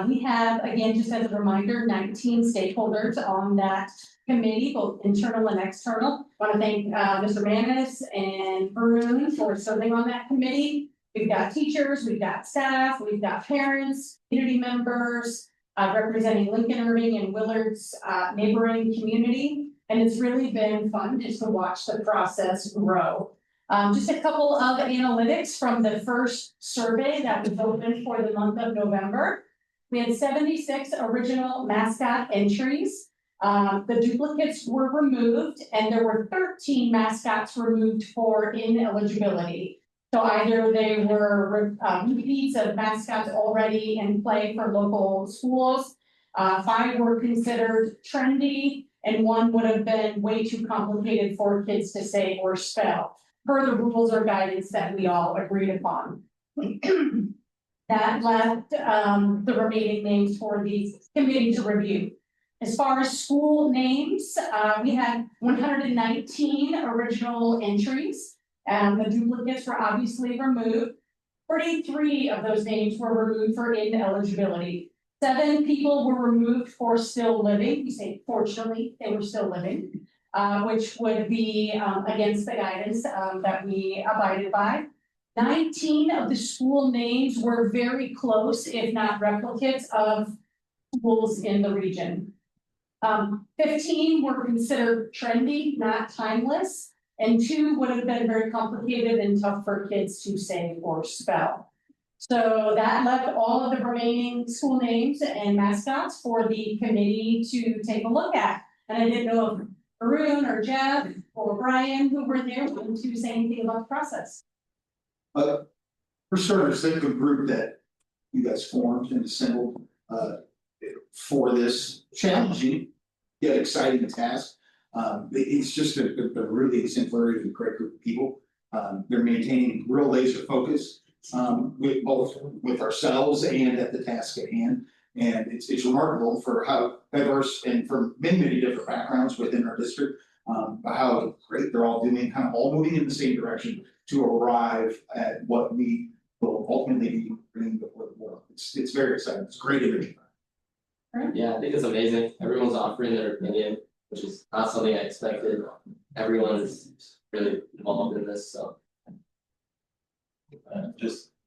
We have, again, just as a reminder, 19 stakeholders on that committee, both internal and external. I want to thank Mr. Manis and Varun for serving on that committee. We've got teachers, we've got staff, we've got parents, community members, representing Lincoln, Irving, and Willard's neighboring community. And it's really been fun just to watch the process grow. Just a couple of analytics from the first survey that was open for the month of November. We had 76 original mascot entries. The duplicates were removed and there were 13 mascots removed for ineligibility. So either they were repeats of mascots already in play for local schools, 5 were considered trendy, and 1 would have been way too complicated for kids to say or spell, per the rules or guidance that we all agreed upon. That left the remaining names for the committee to review. As far as school names, we had 119 original entries. The duplicates were obviously removed. 43 of those names were removed for ineligibility. 7 people were removed for still living. We say fortunately they were still living, which would be against the guidance that we abided by. 19 of the school names were very close, if not replicates, of schools in the region. 15 were considered trendy, not timeless. And 2 would have been very complicated and tough for kids to say or spell. So that left all of the remaining school names and mascots for the committee to take a look at. And I didn't know if Arun or Jeff or Brian, who were there, wanted to say anything about the process. For starters, the group that you guys formed and assembled for this challenging yet exciting task. It's just a really exemplary and great group of people. They're maintaining real laser focus with ourselves and at the task at hand. And it's remarkable for how diverse and from many different backgrounds within our district, how great they're all doing, kind of all moving in the same direction to arrive at what we will ultimately be bringing before the world. It's very exciting. It's great energy. Yeah, I think it's amazing. Everyone's offering their opinion, which is not something I expected. Everyone is really involved in this, so.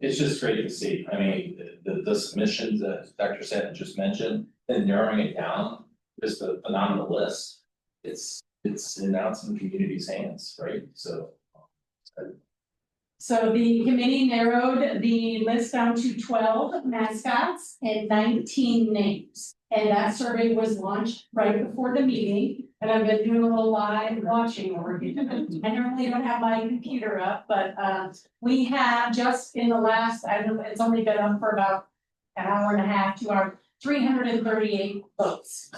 It's just great to see. I mean, the submissions that Dr. Sandin just mentioned, and narrowing it down, just a phenomenal list. It's now in the community's hands, right? So the committee narrowed the list down to 12 mascots and 19 names. And that survey was launched right before the meeting. And I've been doing a little live watching over here. I normally don't have my computer up, but we have just in the last, I don't know, it's only been up for about an hour and a half, 2 hours. 338 votes.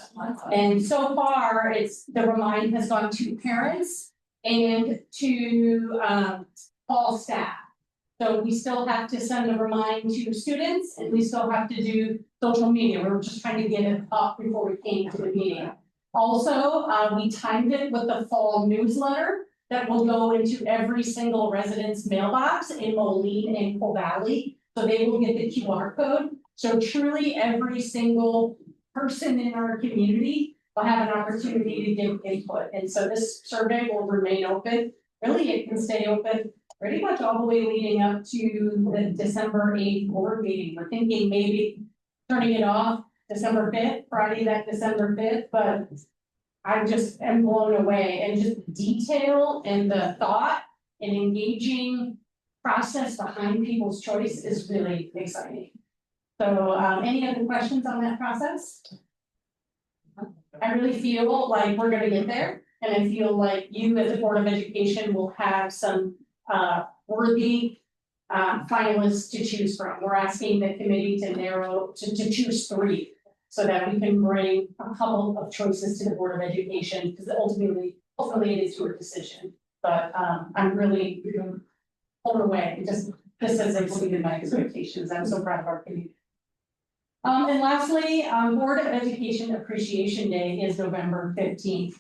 And so far, the remind has gone to parents and to all staff. So we still have to send a remind to students, and we still have to do social media. We were just trying to get it up before we came to the meeting. Also, we timed it with the fall newsletter that will go into every single resident's mailbox in Moline and Cole Valley. So they will get the QR code. So truly every single person in our community will have an opportunity to give input. And so this survey will remain open. Really, it can stay open pretty much all the way leading up to the December 8th board meeting. We're thinking maybe turning it off December 5th, Friday that December 5th, but I just am blown away, and just the detail and the thought and engaging process behind people's choice is really exciting. So any other questions on that process? I really feel like we're gonna get there, and I feel like you as a Board of Education will have some worthy finalists to choose from. We're asking the committee to narrow to choose 3, so that we can bring a couple of choices to the Board of Education, because ultimately it is your decision. But I'm really blown away. This has exceeded my expectations. I'm so proud of our community. And lastly, Board of Education Appreciation Day is November 15th.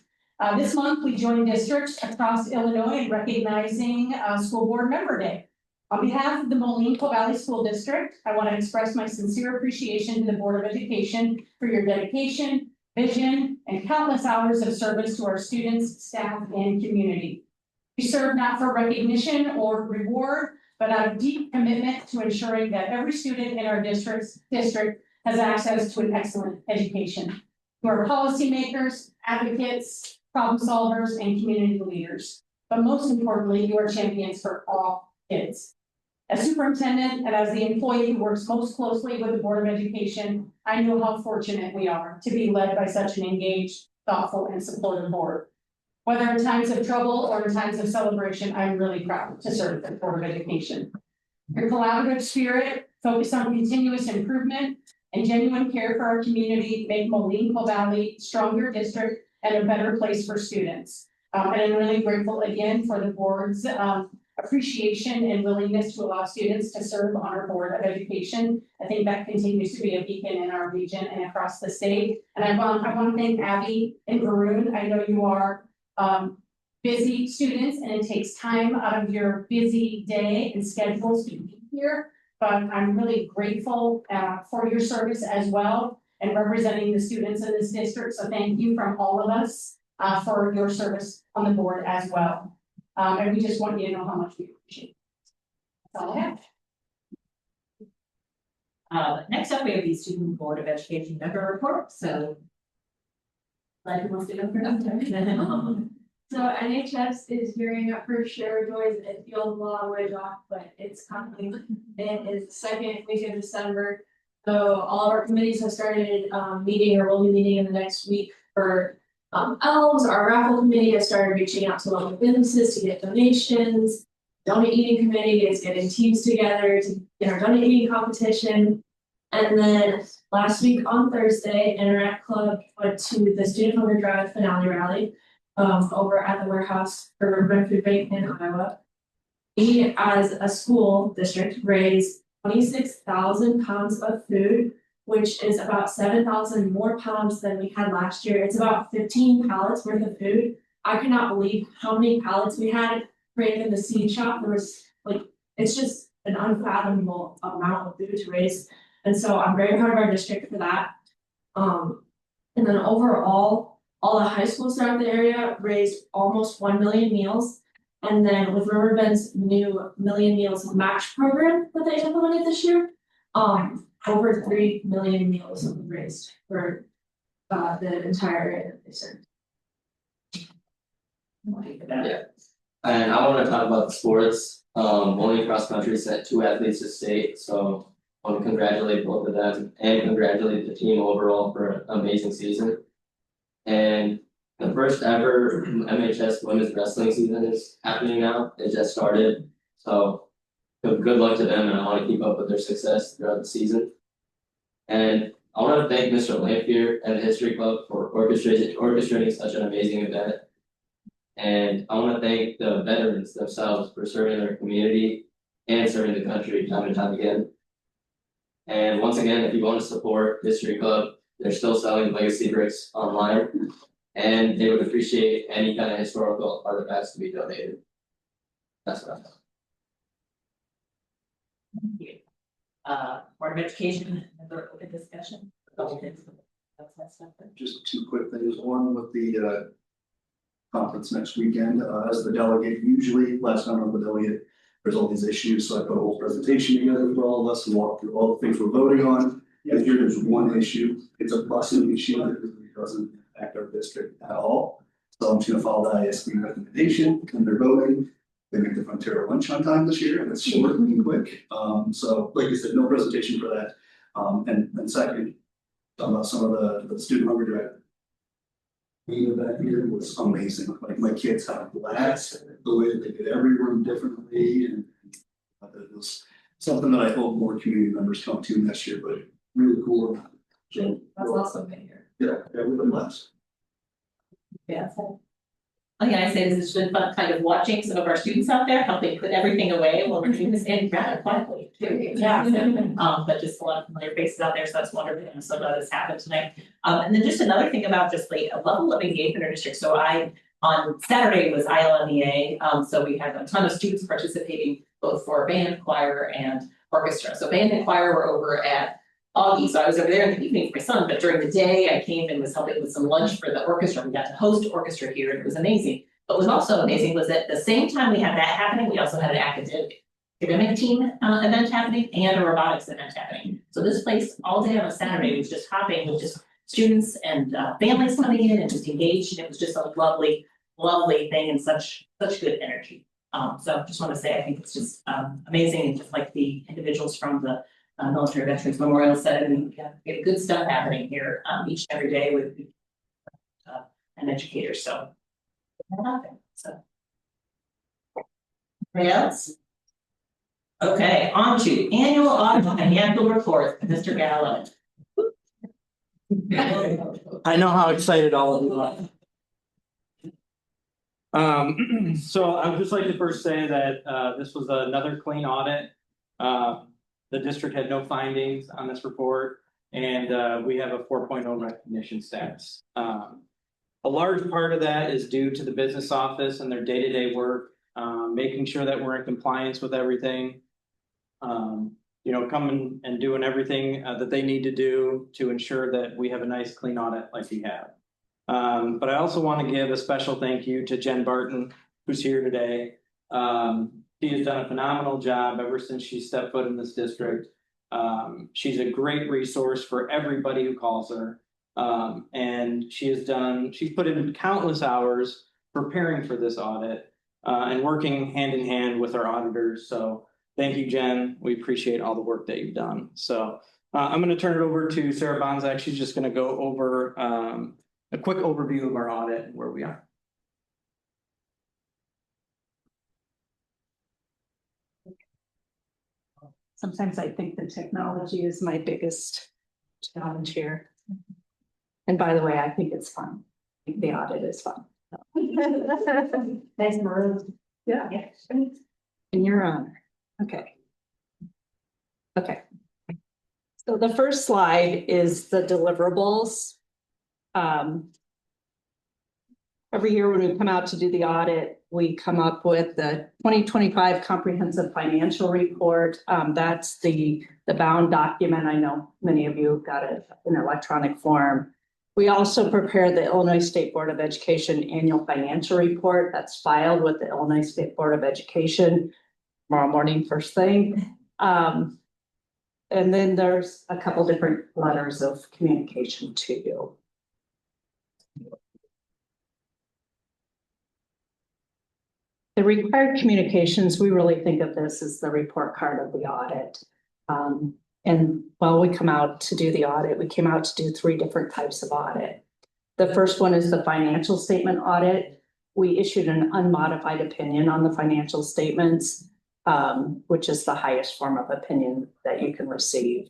This month, we join districts across Illinois in recognizing School Board Member Day. On behalf of the Moline-Cole Valley School District, I want to express my sincere appreciation to the Board of Education for your dedication, vision, and countless hours of service to our students, staff, and community. We serve not for recognition or reward, but out of deep commitment to ensuring that every student in our district has access to an excellent education. You are policymakers, advocates, problem solvers, and community leaders. But most importantly, you are champions for all kids. As superintendent and as the employee who works most closely with the Board of Education, I know how fortunate we are to be led by such an engaged, thoughtful, and supportive board. Whether in times of trouble or in times of celebration, I'm really proud to serve the Board of Education. Your collaborative spirit, focus on continuous improvement, and genuine care for our community make Moline-Cole Valley a stronger district and a better place for students. And I'm really grateful again for the board's appreciation and willingness to allow students to serve on our Board of Education. I think that continues to be a beacon in our region and across the state. And I want to thank Abby and Varun. I know you are busy students, and it takes time out of your busy day and schedules to be here. But I'm really grateful for your service as well and representing the students in this district. So thank you from all of us for your service on the board as well. And we just want you to know how much we appreciate it. That's all I have. Next up, we have the Student Board of Education member report. So, Len wants to go first. So NHS is gearing up for Share Joys. It feels a long way off, but it's coming. It is the second week of December. So all of our committees have started meeting or will be meeting in the next week for elves. Our raffle committee has started reaching out to local businesses to get donations. Donate eating committee is getting teams together to get our donate eating competition. And then last week on Thursday, Interact Club went to the Student Hunger Drive finale rally over at the warehouse for Riverbank Food Bank in Iowa. We, as a school district, raised 26,000 pounds of food, which is about 7,000 more pounds than we had last year. It's about 15 pallets worth of food. I could not believe how many pallets we had created in the seed shop. There was it's just an unfathomable amount of food to raise. And so I'm very proud of our district for that. And then overall, all the high schools throughout the area raised almost 1 million meals. And then with Riverbend's new Million Meals Match program that they implemented this year, over 3 million meals have been raised for the entire area that they served. Yeah. And I want to talk about the sports. Only cross country sent 2 athletes to state, so I want to congratulate both of them and congratulate the team overall for an amazing season. And the first ever MHS women's wrestling season is happening now. It just started, so good luck to them, and I want to keep up with their success throughout the season. And I want to thank Mr. Lampier and the History Club for orchestrating such an amazing event. And I want to thank the veterans themselves for serving their community and serving the country time and time again. And once again, if you want to support History Club, they're still selling legacy bricks online. And they would appreciate any kind of historical artifacts to be donated. That's what I'm saying. Thank you. Board of Education, another open discussion. Just two quick things. One with the conference next weekend, as the delegate, usually last time I'm the delegate, there's all these issues, so I put a whole presentation together for all of us and walk through all the things we're voting on. And here there's one issue, it's a busing issue that really doesn't affect our district at all. So I'm just gonna follow the ISB recommendation, and they're voting. They make the Frontier lunch on time this year, and it's short and quick. So like I said, no presentation for that. And second, talking about some of the student hunger drive. Back here was amazing. Like my kids had a blast, the way that they did every room differently, and it was something that I hope more community members come to next year. But really cool. That's awesome to hear. Yeah, we've been blessed. Yeah. Again, I say this has been fun kind of watching some of our students out there helping put everything away while we're doing this and rather quietly too. Yeah. But just a lot of familiar faces out there, so that's wonderful. I'm so glad this happened tonight. And then just another thing about just like a level of engagement in our district. So on Saturday was ILMEA. So we had a ton of students participating both for band, choir, and orchestra. So band and choir were over at Augie, so I was over there in the evening for my son, but during the day I came and was helping with some lunch for the orchestra. We got to host orchestra here and it was amazing. What was also amazing was that at the same time we had that happening, we also had an academic team event happening and a robotics event happening. So this place all day on a Saturday was just hopping with just students and families coming in and just engaged, and it was just a lovely, lovely thing and such good energy. So just want to say I think it's just amazing, and just like the individuals from the Military Veterans Memorial said, and we have good stuff happening here each and every day with an educator. So, anybody else? Okay, on to annual audit and annual report, Mr. Gallo. I know how excited all of you are. So I would just like to first say that this was another clean audit. The district had no findings on this report, and we have a 4.0 recognition status. A large part of that is due to the business office and their day-to-day work, making sure that we're in compliance with everything. Coming and doing everything that they need to do to ensure that we have a nice clean audit like we have. But I also want to give a special thank you to Jen Barton, who's here today. She has done a phenomenal job ever since she stepped foot in this district. She's a great resource for everybody who calls her. And she's put in countless hours preparing for this audit and working hand in hand with our auditors. So thank you, Jen. We appreciate all the work that you've done. So I'm going to turn it over to Sarah Bonzak. She's just going to go over a quick overview of our audit and where we are. Sometimes I think the technology is my biggest challenge here. And by the way, I think it's fun. I think the audit is fun. Nice maroon. Yeah. In your honor. Okay. Okay. So the first slide is the deliverables. Every year when we come out to do the audit, we come up with the 2025 comprehensive financial report. That's the bound document. I know many of you got it in electronic form. We also prepare the Illinois State Board of Education annual financial report that's filed with the Illinois State Board of Education tomorrow morning, first thing. And then there's a couple different letters of communication to you. The required communications, we really think of this as the report card of the audit. And while we come out to do the audit, we came out to do 3 different types of audit. The first one is the financial statement audit. We issued an unmodified opinion on the financial statements, which is the highest form of opinion that you can receive.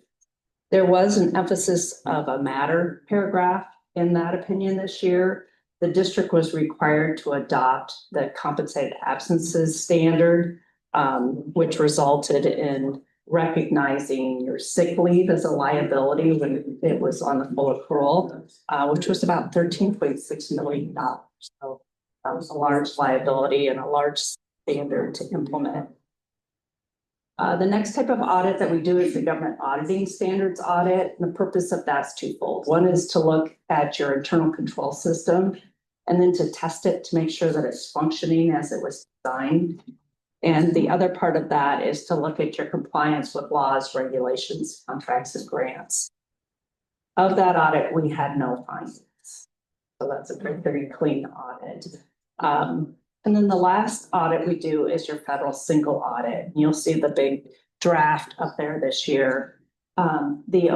There was an emphasis of a matter paragraph in that opinion this year. The district was required to adopt the compensated absences standard, which resulted in recognizing your sick leave as a liability when it was on the full accrual, which was about $13.6 million. So that was a large liability and a large standard to implement. The next type of audit that we do is the government auditing standards audit. And the purpose of that's twofold. One is to look at your internal control system and then to test it to make sure that it's functioning as it was designed. And the other part of that is to look at your compliance with laws, regulations, contracts, and grants. Of that audit, we had no findings. So that's a very clean audit. And then the last audit we do is your federal single audit. You'll see the big draft up there this year. The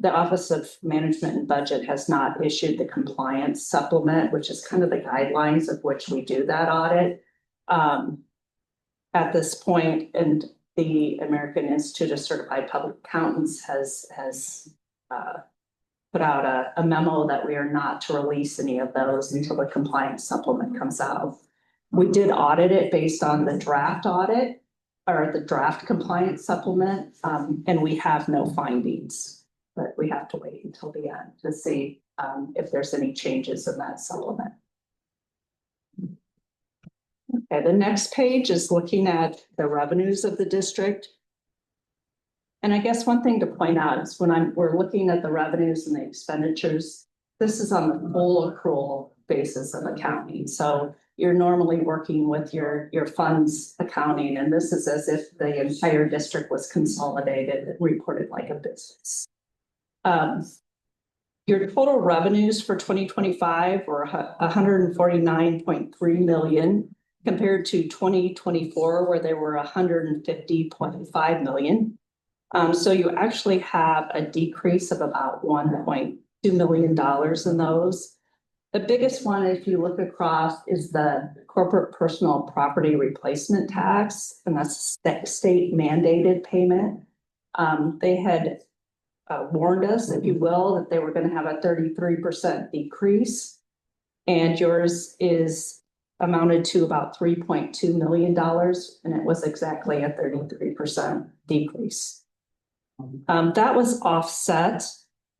Office of Management and Budget has not issued the compliance supplement, which is kind of the guidelines of which we do that audit. At this point, and the American Institute of Certified Public Accountants has put out a memo that we are not to release any of those until the compliance supplement comes out. We did audit it based on the draft audit or the draft compliance supplement, and we have no findings, but we have to wait until the end to see if there's any changes in that supplement. Okay, the next page is looking at the revenues of the district. And I guess one thing to point out is when we're looking at the revenues and the expenditures, this is on the full accrual basis of accounting. So you're normally working with your funds accounting, and this is as if the entire district was consolidated and reported like a business. Your total revenues for 2025 were $149.3 million compared to 2024, where they were $150.5 million. So you actually have a decrease of about $1.2 million in those. The biggest one, if you look across, is the corporate personal property replacement tax, and that's a state mandated payment. They had warned us, if you will, that they were going to have a 33% decrease, and yours is amounted to about $3.2 million, and it was exactly a 33% decrease. That was offset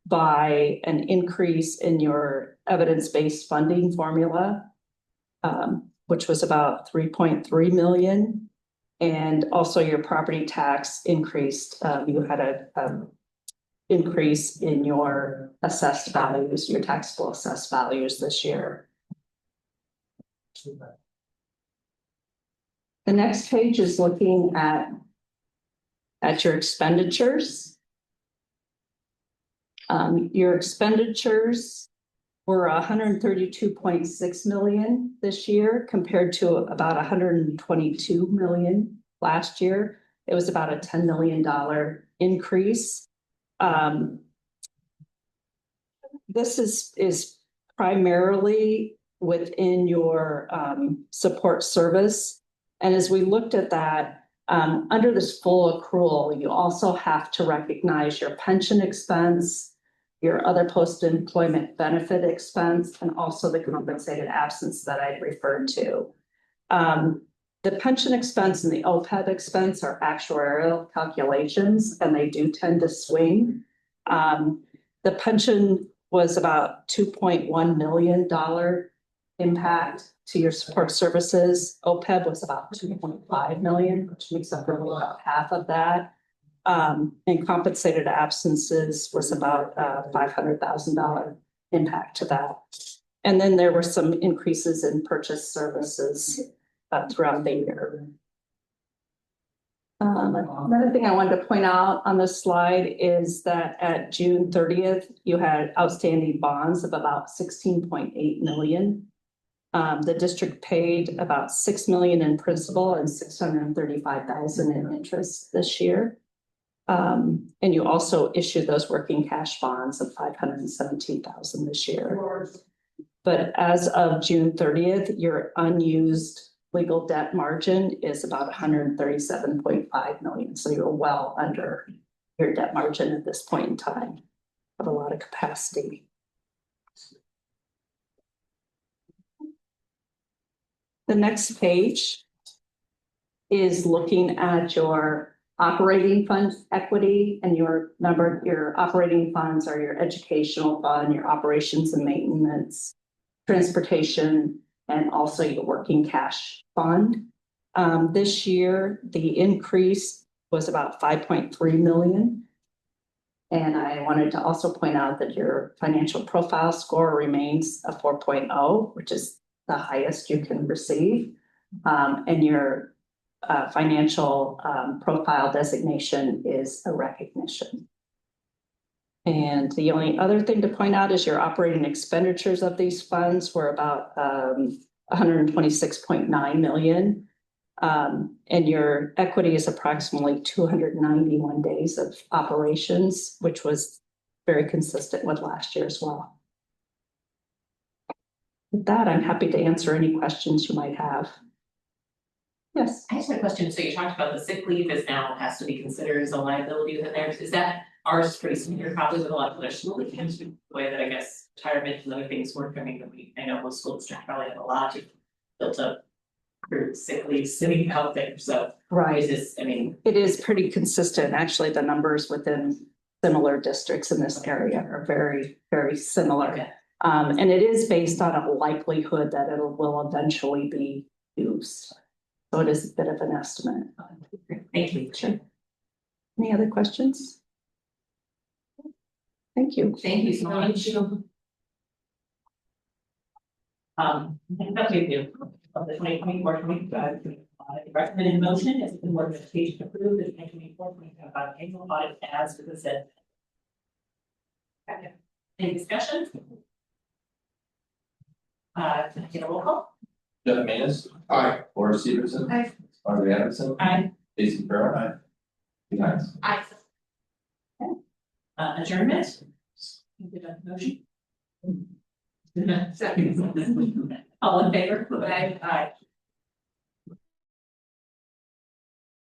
by an increase in your evidence-based funding formula, which was about $3.3 million. And also your property tax increased. You had a increase in your assessed values, your taxable assessed values this year. The next page is looking at your expenditures. Your expenditures were $132.6 million this year compared to about $122 million last year. It was about a $10 million increase. This is primarily within your support service. And as we looked at that, under this full accrual, you also have to recognize your pension expense, your other post-employment benefit expense, and also the compensated absence that I referred to. The pension expense and the OPEB expense are actuarial calculations, and they do tend to swing. The pension was about $2.1 million impact to your support services. OPEB was about $2.5 million, which makes up really about half of that. And compensated absences was about $500,000 impact to that. And then there were some increases in purchase services throughout the year. Another thing I wanted to point out on this slide is that at June 30th, you had outstanding bonds of about $16.8 million. The district paid about $6 million in principal and $635,000 in interest this year. And you also issued those working cash bonds of $517,000 this year. But as of June 30th, your unused legal debt margin is about $137.5 million. So you're well under your debt margin at this point in time. Have a lot of capacity. The next page is looking at your operating fund equity, and your operating funds are your educational fund, your operations and maintenance, transportation, and also your working cash fund. This year, the increase was about 5.3 million. And I wanted to also point out that your financial profile score remains a 4.0, which is the highest you can receive. And your financial profile designation is a recognition. And the only other thing to point out is your operating expenditures of these funds were about 126.9 million. And your equity is approximately 291 days of operations, which was very consistent with last year as well. With that, I'm happy to answer any questions you might have. Yes. I just had a question. So you talked about the sick leave is now has to be considered as a liability within there. Is that ours is pretty similar, probably with a lot of other school districts, the way that I guess retirement and other things work. I mean, I know most school districts probably have a lot of built up for sick leave sitting out there. So right. Is this, I mean, it is pretty consistent. Actually, the numbers within similar districts in this area are very, very similar. Okay. And it is based on a likelihood that it will eventually be used. So it is a bit of an estimate. Thank you. Sure. Any other questions? Thank you. Thank you so much. That's you. Of the 2024-25 recommended motion is the Board of Education approve the 2024-25 annual audit as presented. Okay. Any discussion? Can I get a roll call? Jeff Manis. Aye. Laura Stevenson. Aye. Audrey Adamson. Aye. Jason Farrell. Aye. Good night. Aye. Adjournment. Motion. Second. All in favor? Aye. Aye.